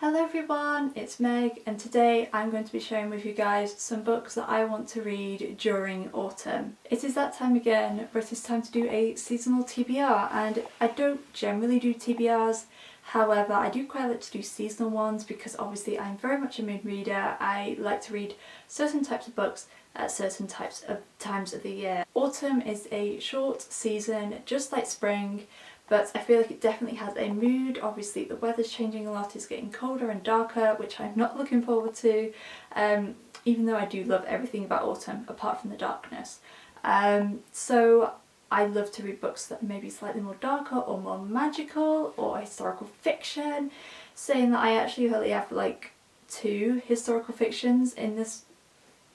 Hello everyone, it's Meg, and today I'm going to be sharing with you guys some books that I want to read during autumn. It is that time again where it is time to do a seasonal TBR, and I don't generally do TBRs, however I do quite like to do seasonal ones because obviously I'm very much a mood reader. I like to read certain types of books at certain types of times of the year. Autumn is a short season, just like spring, but I feel like it definitely has a mood. Obviously the weather's changing a lot, it's getting colder and darker, which I'm not looking forward to, even though I do love everything about autumn apart from the darkness. So I love to read books that are maybe slightly more darker or more magical or historical fiction, saying that I actually only have like 2 historical fictions in this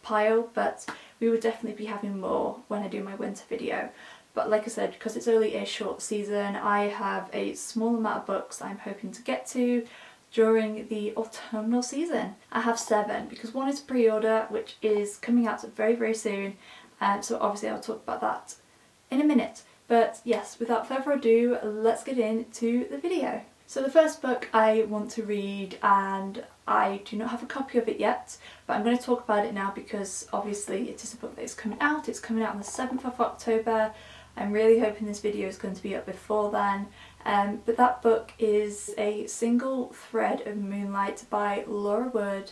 pile, but we will definitely be having more when I do my winter video. But like I said, because it's only a short season, I have a small amount of books I'm hoping to get to during the autumnal season. I have 7 because one is pre-order, which is coming out very, very soon, so obviously I'll talk about that in a minute. But yes, without further ado, let's get into the video. So the first book I want to read, and I do not have a copy of it yet, but I'm going to talk about it now because obviously it is a book that is coming out. It's coming out on the 7th of October. I'm really hoping this video is going to be up before then, but that book is A Single Thread of Moonlight by Laura Wood.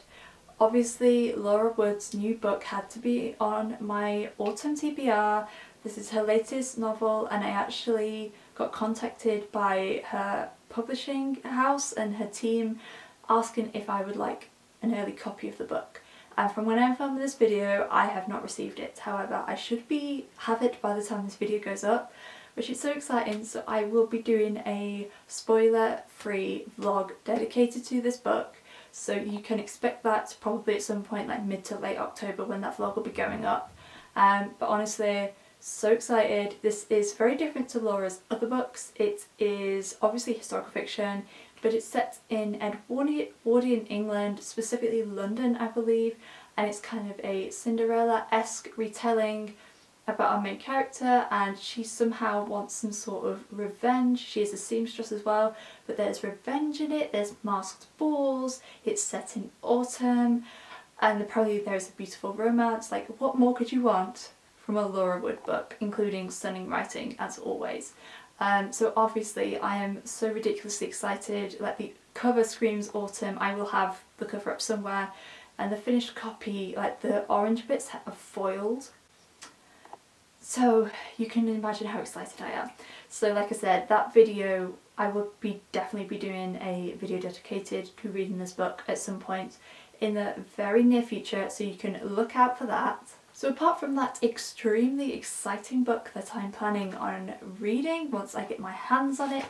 Obviously Laura Wood's new book had to be on my autumn TBR. This is her latest novel, and I actually got contacted by her publishing house and her team asking if I would like an early copy of the book. And from when I filmed this video, I have not received it. However, I should have it by the time this video goes up, which is so exciting. So I will be doing a spoiler-free vlog dedicated to this book. So you can expect that probably at some point like mid to late October when that vlog will be going up. But honestly, so excited. This is very different to Laura's other books. It is obviously historical fiction, but it's set in Edwardian England, specifically London I believe, and it's kind of a Cinderella-esque retelling about our main character, and she somehow wants some sort of revenge. She is a seamstress as well, but there's revenge in it, there's masked balls, it's set in autumn, and there's a beautiful romance. Like, what more could you want from a Laura Wood book, including stunning writing as always. So obviously I am so ridiculously excited. Like, the cover screams autumn. I will have the cover up somewhere, and the finished copy, like the orange bits are foiled. So you can imagine how excited I am. So like I said, that video, I will definitely be doing a video dedicated to reading this book at some point in the very near future, so you can look out for that. So apart from that extremely exciting book that I'm planning on reading once I get my hands on it,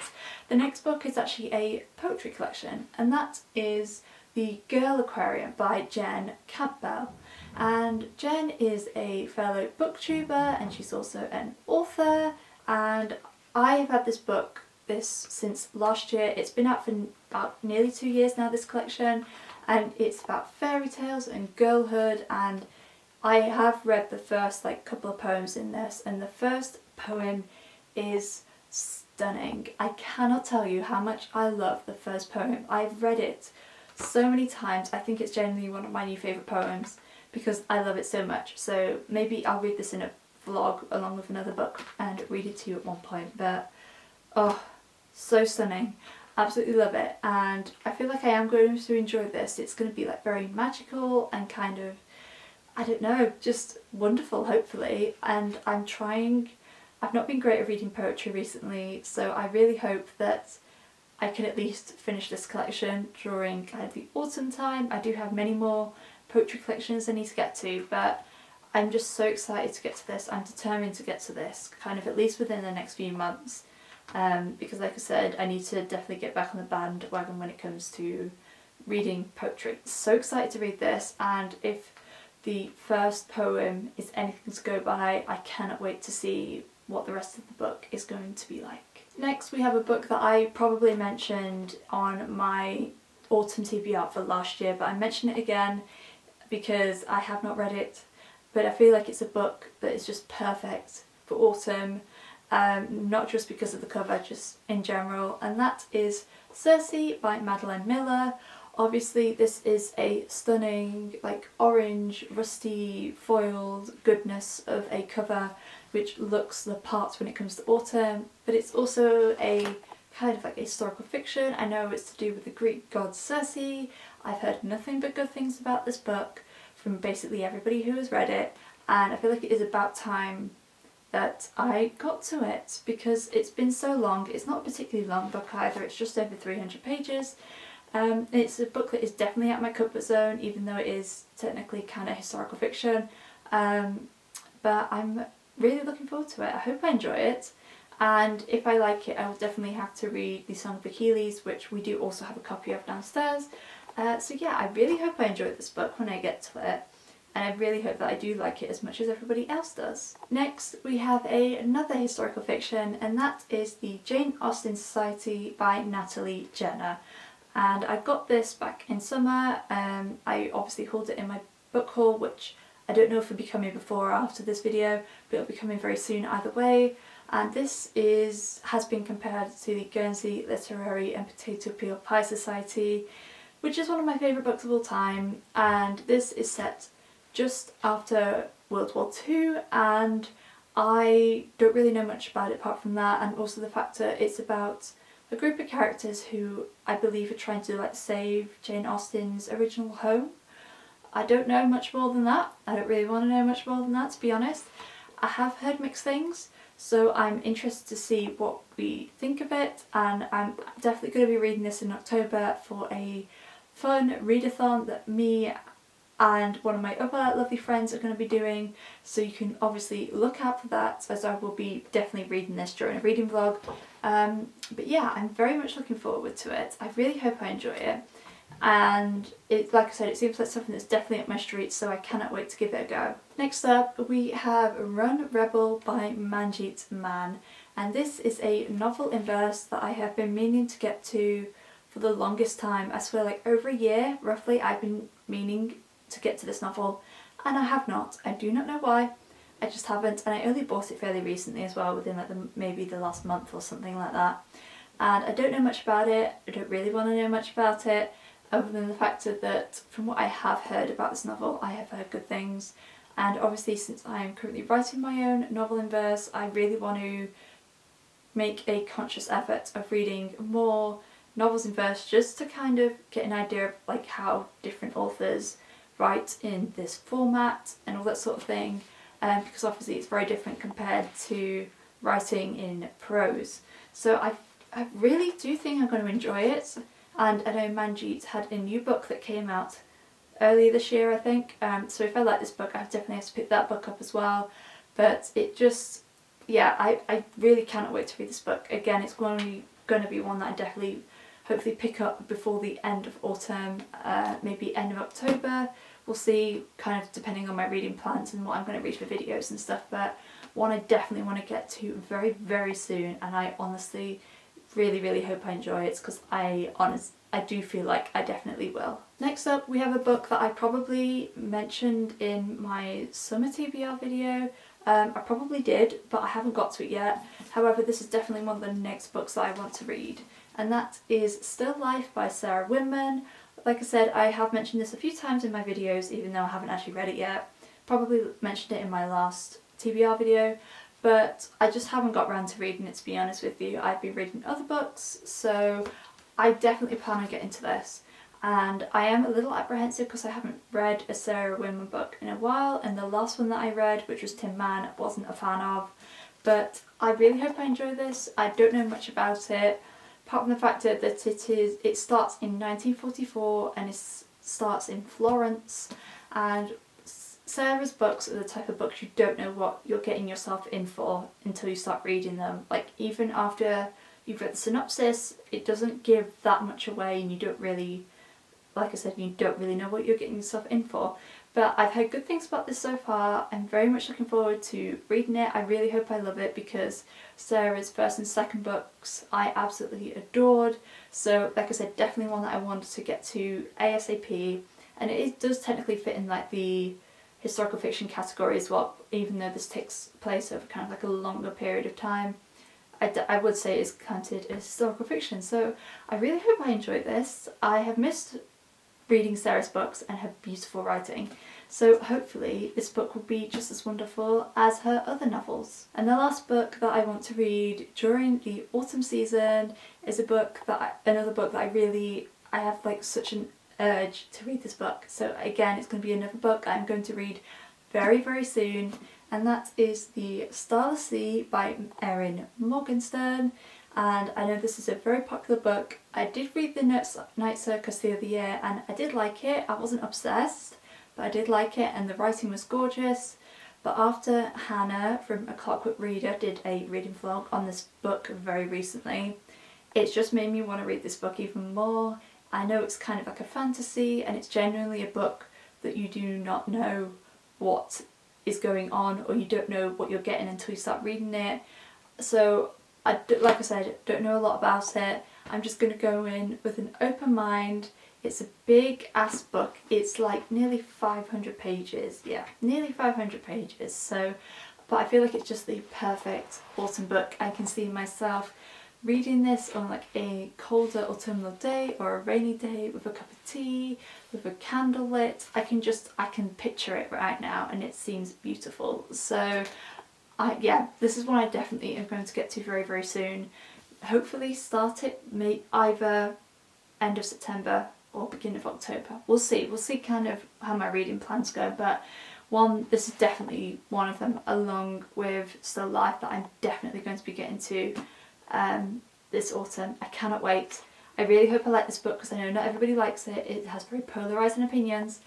the next book is actually a poetry collection, and that is the Girl Aquarium by Jen Campbell. And Jen is a fellow booktuber, and she's also an author, and I have had this since last year. It's been out for about nearly 2 years now, this collection, and it's about fairy tales and girlhood, and I have read the first couple of poems in this, and the first poem is stunning. I cannot tell you how much I love the first poem. I've read it so many times. I think it's genuinely one of my new favourite poems because I love it so much. So maybe I'll read this in a vlog along with another book and read it to you at one point. But oh, so stunning. Absolutely love it, and I feel like I am going to enjoy this. It's going to be like very magical and kind of, I don't know, just wonderful hopefully. And I've not been great at reading poetry recently, so I really hope that I can at least finish this collection during kind of the autumn time. I do have many more poetry collections I need to get to, but I'm just so excited to get to this. I'm determined to get to this kind of at least within the next few months, because like I said, I need to definitely get back on the bandwagon when it comes to reading poetry. So excited to read this, and if the first poem is anything to go by, I cannot wait to see what the rest of the book is going to be like. Next we have a book that I probably mentioned on my autumn TBR for last year, but I mention it again because I have not read it, but I feel like it's a book that is just perfect for autumn, not just because of the cover, just in general, and that is Cersei by Madeline Miller. Obviously this is a stunning like orange rusty foiled goodness of a cover which looks the part when it comes to autumn, but it's also a kind of like historical fiction. I know it's to do with the Greek god Cersei. I've heard nothing but good things about this book from basically everybody who has read it, and I feel like it is about time that I got to it because it's been so long. It's not a particularly long book either, it's just over 300 pages. It's a book that is definitely out my comfort zone, even though it is technically kind of historical fiction, but I'm really looking forward to it. I hope I enjoy it, and if I like it I will definitely have to read The Song of Achilles, which we do also have a copy of downstairs. So yeah, I really hope I enjoy this book when I get to it, and I really hope that I do like it as much as everybody else does. Next we have another historical fiction, and that is the Jane Austen Society by Natalie Jenner. And I got this back in summer. I obviously hauled it in my book haul, which I don't know if it'll be coming before or after this video, but it'll be coming very soon either way. And this has been compared to the Guernsey Literary and Potato Peel Pie Society, which is one of my favourite books of all time. And this is set just after World War II, and I don't really know much about it apart from that, and also the fact that it's about a group of characters who I believe are trying to like save Jane Austen's original home. I don't know much more than that. I don't really want to know much more than that, to be honest. I have heard mixed things, so I'm interested to see what we think of it, and I'm definitely going to be reading this in October for a fun readathon that me and one of my other lovely friends are going to be doing, so you can obviously look out for that, as I will be definitely reading this during a reading vlog. But yeah, I'm very much looking forward to it. I really hope I enjoy it, and like I said, it seems like something that's definitely up my street, so I cannot wait to give it a go. Next up we have Run Rebel by Manjeet Man, and this is a novel in verse that I have been meaning to get to for the longest time. I swear, like over a year roughly I've been meaning to get to this novel, and I have not. I do not know why, I just haven't, and I only bought it fairly recently as well, within like maybe the last month or something like that, and I don't know much about it. I don't really want to know much about it, other than the fact that from what I have heard about this novel, I have heard good things, and obviously since I am currently writing my own novel in verse, I really want to make a conscious effort of reading more novels in verse, just to kind of get an idea of like how different authors write in this format and all that sort of thing, because obviously it's very different compared to writing in prose. So I really do think I'm going to enjoy it, and I know Manjeet had a new book that came out earlier this year, I think, so if I like this book I definitely have to pick that book up as well. But it just, yeah, I really cannot wait to read this book. Again, it's going to be one that I definitely hopefully pick up before the end of autumn, maybe end of October. We'll see, kind of depending on my reading plans and what I'm going to read for videos and stuff, but one I definitely want to get to very, very soon, and I honestly really hope I enjoy it, because I do feel like I definitely will. Next up we have a book that I probably mentioned in my summer TBR video. I probably did, but I haven't got to it yet. However, this is definitely one of the next books that I want to read, and that is Still Life by Sarah Winman. Like I said, I have mentioned this a few times in my videos, even though I haven't actually read it yet. Probably mentioned it in my last TBR video, but I just haven't got around to reading it, to be honest with you. I've been reading other books, so I definitely plan on getting to this. And I am a little apprehensive because I haven't read a Sarah Winman book in a while, and the last one that I read, which was Tin Man, I wasn't a fan of. But I really hope I enjoy this. I don't know much about it, apart from the fact that it starts in 1944 and it starts in Florence, and Sarah's books are the type of books you don't know what you're getting yourself in for until you start reading them. Like, even after you've read the synopsis, it doesn't give that much away, and you don't really, like I said, you don't really know what you're getting yourself in for. But I've heard good things about this so far. I'm very much looking forward to reading it. I really hope I love it, because Sarah's first and second books I absolutely adored. So like I said, definitely one that I wanted to get to ASAP. And it does technically fit in like the historical fiction category as well, even though this takes place over kind of like a longer period of time. I would say it's counted as historical fiction. So I really hope I enjoyed this. I have missed reading Sarah's books and her beautiful writing. So hopefully this book will be just as wonderful as her other novels. And the last book that I want to read during the autumn season is another book that I have like such an urge to read this book. So again, it's going to be another book I'm going to read very, very soon, and that is The Starless Sea by Erin Morgenstern. And I know this is a very popular book. I did read The Night Circus the other year and I did like it. I wasn't obsessed, but I did like it and the writing was gorgeous. But after Hannah from A Clockwork Reader did a reading vlog on this book very recently, it's just made me want to read this book even more. I know it's kind of like a fantasy and it's genuinely a book that you do not know what is going on, or you don't know what you're getting until you start reading it. So like I said, don't know a lot about it. I'm just going to go in with an open mind. It's a big ass book. It's like nearly 500 pages. Yeah, nearly 500 pages. So, but I feel like it's just the perfect autumn book. I can see myself reading this on like a colder autumnal day or a rainy day with a cup of tea, with a candle lit. I can picture it right now and it seems beautiful. So yeah, this is one I definitely am going to get to very, very soon. Hopefully start it either end of September or beginning of October. We'll see kind of how my reading plans go, but this is definitely one of them, along with Still Life, that I'm definitely going to be getting to this autumn. I cannot wait. I really hope I like this book because I know not everybody likes it. It has very polarising opinions,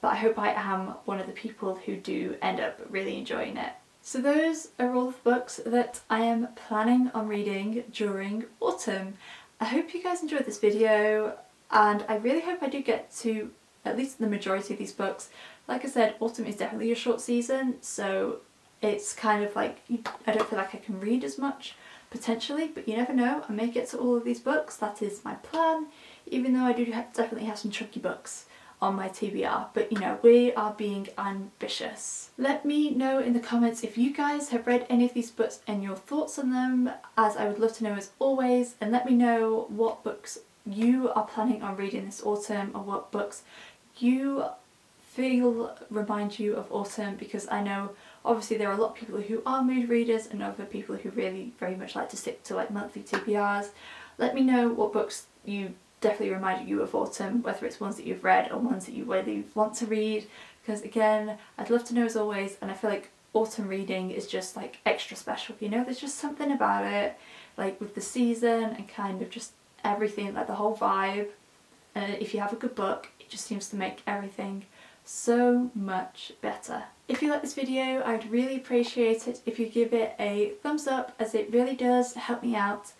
but I hope I am one of the people who do end up really enjoying it. So those are all the books that I am planning on reading during autumn. I hope you guys enjoyed this video and I really hope I do get to at least the majority of these books. Like I said, autumn is definitely a short season, so it's kind of like, I don't feel like I can read as much potentially, but you never know, I may get to all of these books. That is my plan, even though I do definitely have some tricky books on my TBR, but you know, we are being ambitious. Let me know in the comments if you guys have read any of these books and your thoughts on them, as I would love to know as always, and let me know what books you are planning on reading this autumn or what books you feel remind you of autumn, because I know obviously there are a lot of people who are mood readers and other people who really very much like to stick to like monthly TBRs. Let me know what books you definitely remind you of autumn, whether it's ones that you've read or ones that you really want to read, because again, I'd love to know as always, and I feel like autumn reading is just like extra special, you know, there's just something about it, like with the season and kind of just everything, like the whole vibe, and if you have a good book, it just seems to make everything so much better. If you like this video, I'd really appreciate it if you give it a thumbs up, as it really does help me out.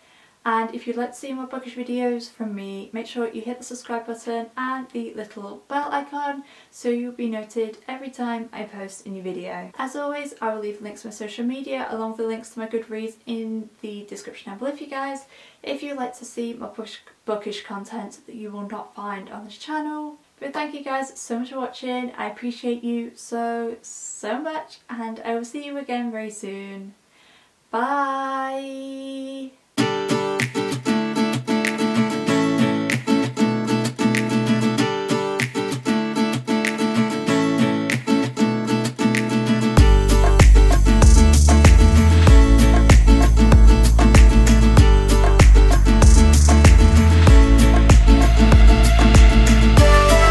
And if you'd like to see more bookish videos from me, make sure you hit the subscribe button and the little bell icon so you'll be noted every time I post a new video. As always, I will leave links to my social media along with the links to my Goodreads in the description down below for you guys, if you'd like to see more bookish content that you will not find on this channel. But thank you guys so much for watching. I appreciate you so much, and I will see you again very soon. Bye!